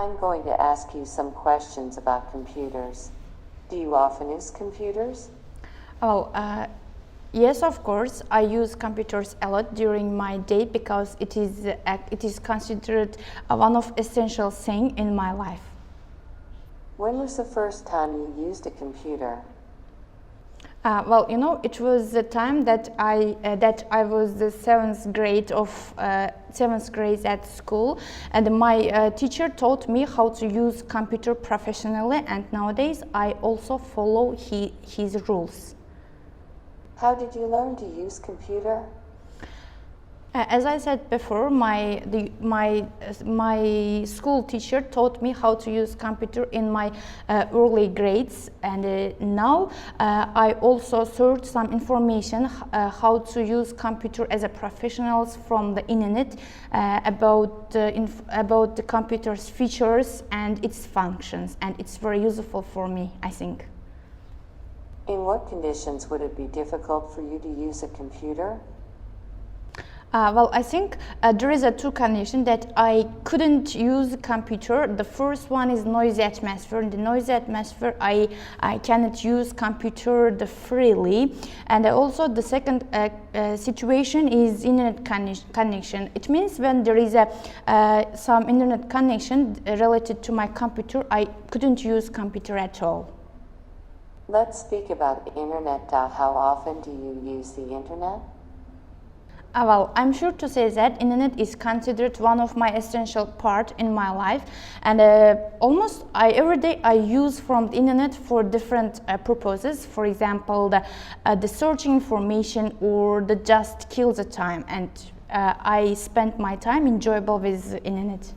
I'm going to ask you some questions about computers. Do you often use computers? Yes, of course. I use computers a lot during my day because it is considered one of essential things in my life. When was the first time you used a computer? It was the time that I was the seventh grade at school, and my teacher taught me how to use computer professionally, and nowadays I also follow his rules. How did you learn to use computer? As I said before, my school teacher taught me how to use computer in my early grades, and now I also searched some information how to use computer as a professional from the internet about the computer's features and its functions, and it's very useful for me, I think. In what conditions would it be difficult for you to use a computer? I think there is two conditions that I couldn't use a computer. The first one is noisy atmosphere. In the noisy atmosphere, I cannot use computer freely. And also the second situation is internet connection. It means when there is some internet connection related to my computer, I couldn't use computer at all. Let's speak about internet. How often do you use the internet? I'm sure to say that internet is considered one of my essential part in my life, and almost every day I use from the internet for different purposes. For example, the searching information or the just kill the time, and I spend my time enjoyable with internet.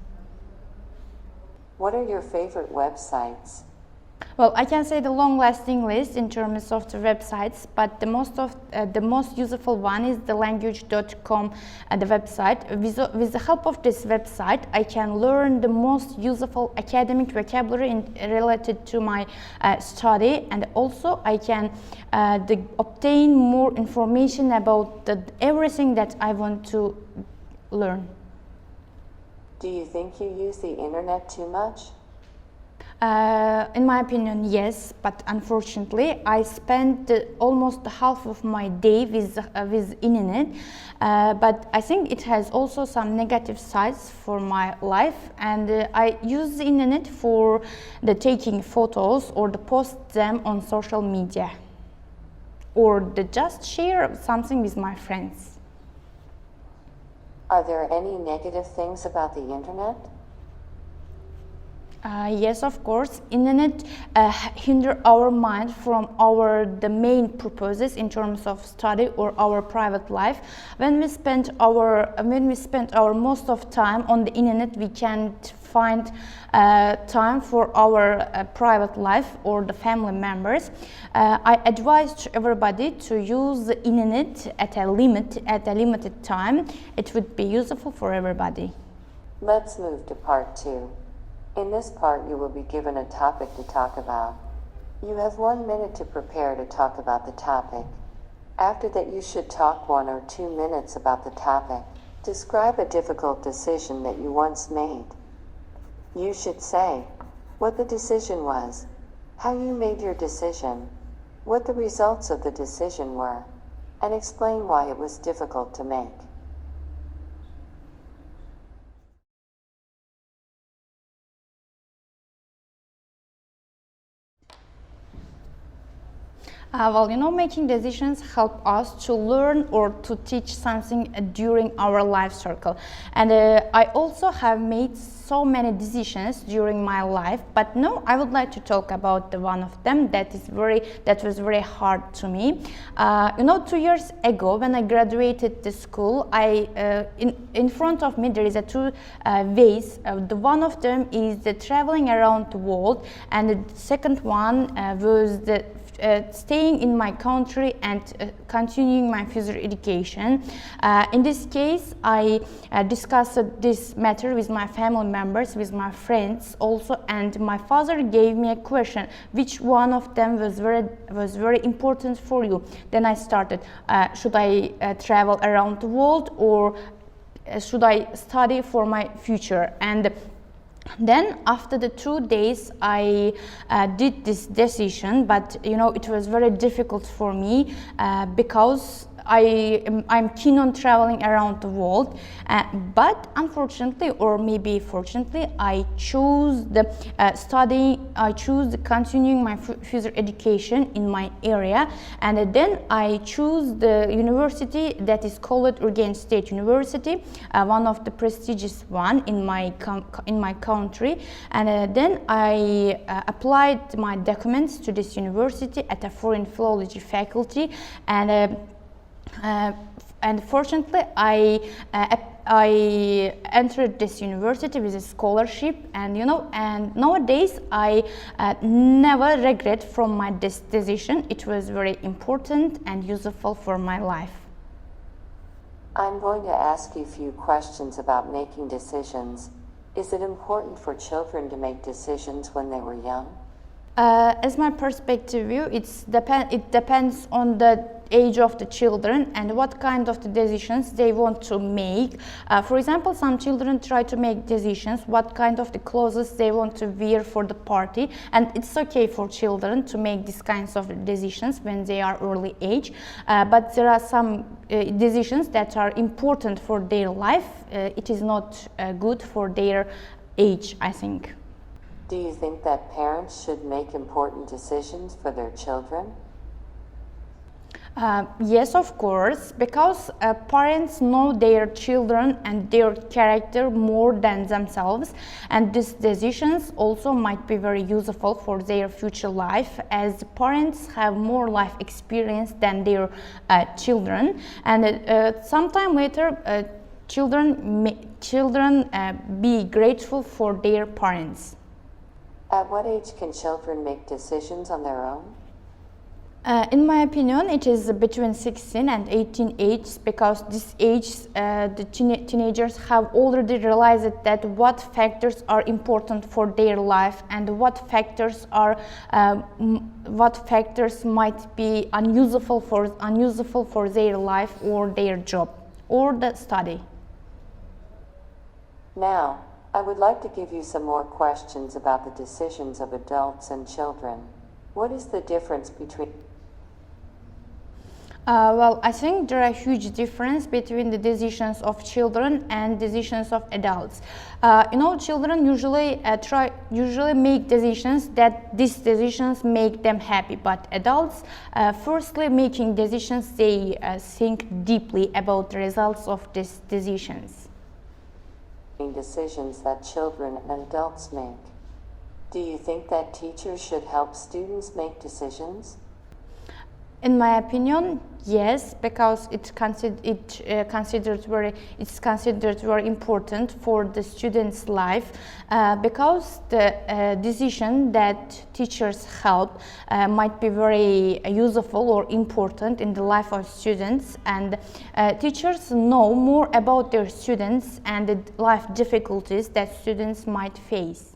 What are your favorite websites? Well, I can say the long-lasting list in terms of the websites, but the most useful one is the language.com, the website. With the help of this website, I can learn the most useful academic vocabulary related to my study, and also I can obtain more information about everything that I want to learn. Do you think you use the internet too much? In my opinion, yes, but unfortunately, I spend almost half of my day with internet. But I think it has also some negative sides for my life, and I use the internet for the taking photos or the post them on social media, or the just share something with my friends. Are there any negative things about the internet? Yes, of course. Internet hinder our mind from the main purposes in terms of study or our private life. When we spend our most of time on the internet, we can't find time for our private life or the family members. I advise everybody to use the internet at a limited time. It would be useful for everybody. Let's move to part 2. In this part, you will be given a topic to talk about. You have 1 minute to prepare to talk about the topic. After that, you should talk 1 or 2 minutes about the topic. Describe a difficult decision that you once made. You should say what the decision was, how you made your decision, what the results of the decision were, and explain why it was difficult to make. Making decisions help us to learn or to teach something during our life cycle. And I also have made so many decisions during my life, but now I would like to talk about one of them that was very hard to me. 2 years ago, when I graduated the school, in front of me there is two ways. The one of them is the traveling around the world, and the second one was the staying in my country and continuing my further education. In this case, I discussed this matter with my family members, with my friends also, and my father gave me a question: which one of them was very important for you? Then I started, should I travel around the world, or should I study for my future? And Then after the 2 days I did this decision, but it was very difficult for me because I'm keen on traveling around the world, but unfortunately, or maybe fortunately, I chose the continuing my further education in my area, and then I chose the university that is called Urgen State University, one of the prestigious one in my country, and then I applied my documents to this university at a foreign philology faculty, and fortunately I entered this university with a scholarship, and nowadays I never regret from my decision. It was very important and useful for my life. I'm going to ask you a few questions about making decisions. Is it important for children to make decisions when they were young? As my perspective view, it depends on the age of the children and what kind of the decisions they want to make. For example, some children try to make decisions what kind of the clothes they want to wear for the party, and it's okay for children to make these kinds of decisions when they are early age, but there are some decisions that are important for their life. It is not good for their age, I think. Do you think that parents should make important decisions for their children? Yes, of course, because parents know their children and their character more than themselves, and these decisions also might be very useful for their future life, as parents have more life experience than their children, and sometime later children be grateful for their parents. At what age can children make decisions on their own? In my opinion, it is between 16 and 18 ages, because this age the teenagers have already realized that what factors are important for their life and what factors might be unuseful for their life or their job or the study. Now, I would like to give you some more questions about the decisions of adults and children. What is the difference between? Well, I think there are huge difference between the decisions of children and decisions of adults. Children usually make decisions that these decisions make them happy, but adults, firstly making decisions, they think deeply about the results of these decisions. Decisions that children and adults make. Do you think that teachers should help students make decisions? In my opinion, yes, because it's considered very important for the student's life, because the decision that teachers help might be very useful or important in the life of students, and teachers know more about their students and the life difficulties that students might face.